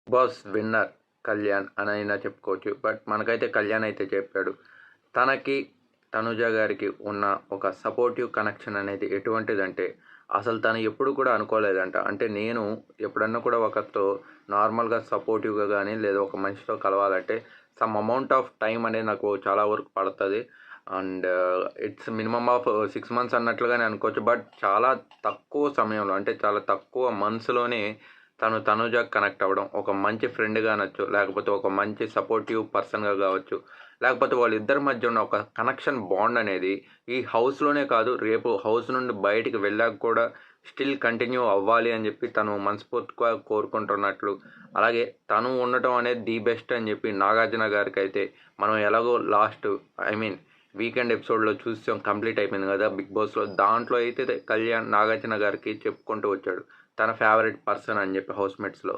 Boss winner Kalyan అనైనా చెప్పుకోవచ్చు. But మనకైతే కళ్యాణ్ అయితే చెప్పాడు. తనకి, తనుజ గారికి ఉన్న ఒక సపోర్టివ్ కనెక్షన్ అనేది ఎటువంటిదంటే, అసలు తను ఎప్పుడు కూడా అనుకోలేదంట. అంటే నేను ఎప్పుడన్నా కూడా ఒకరితో నార్మల్‌గా సపోర్టివ్‌గా గానీ, లేదా ఒక మనిషితో కలవాలంటే సమ్ అమౌంట్ ఆఫ్ టైమ్ అనేది నాకు చాలా వరకు పడతది. And it's minimum of 6 months అన్నట్లుగానే అనుకోవచ్చు. బట్ చాలా తక్కువ సమయంలో అంటే చాలా తక్కువ మంత్స్‌లోనే తను తనుజకి కనెక్ట్ అవ్వడం. ఒక మంచి ఫ్రెండ్‌గా అనొచ్చు. లేకపోతే ఒక మంచి సపోర్టివ్ పర్సన్‌గా గావచ్చు. లేకపోతే వాళ్ళిద్దరి మధ్య ఉన్న ఒక కనెక్షన్ బాండ్ అనేది ఈ హౌస్‌లోనే కాదు, రేపు హౌస్ నుండి బయటికి వెళ్ళాక కూడా స్టిల్ కంటిన్యూ అవ్వాలి అని జెప్పి తను మనస్ఫూర్తిగా కోరుకుంటున్నట్లు. అలాగే తను ఉండటం అనేది ది బెస్ట్ అని జెప్పి నాగార్జున గారికైతే మనం ఎలాగో లాస్ట్ ఐ మీన్ వీకెండ్ ఎపిసోడ్‌లో చూసాం, కంప్లీట్ అయిపోయింది గదా! 'బిగ్ బాస్‌లో'. దాంట్లో అయితే కళ్యాణ్ నాగార్జున గారికి చెప్పుకుంటూ వచ్చాడు. తన ఫేవరెట్ పర్సన్ అని జెప్పి హౌస్‌మేట్స్‌లో.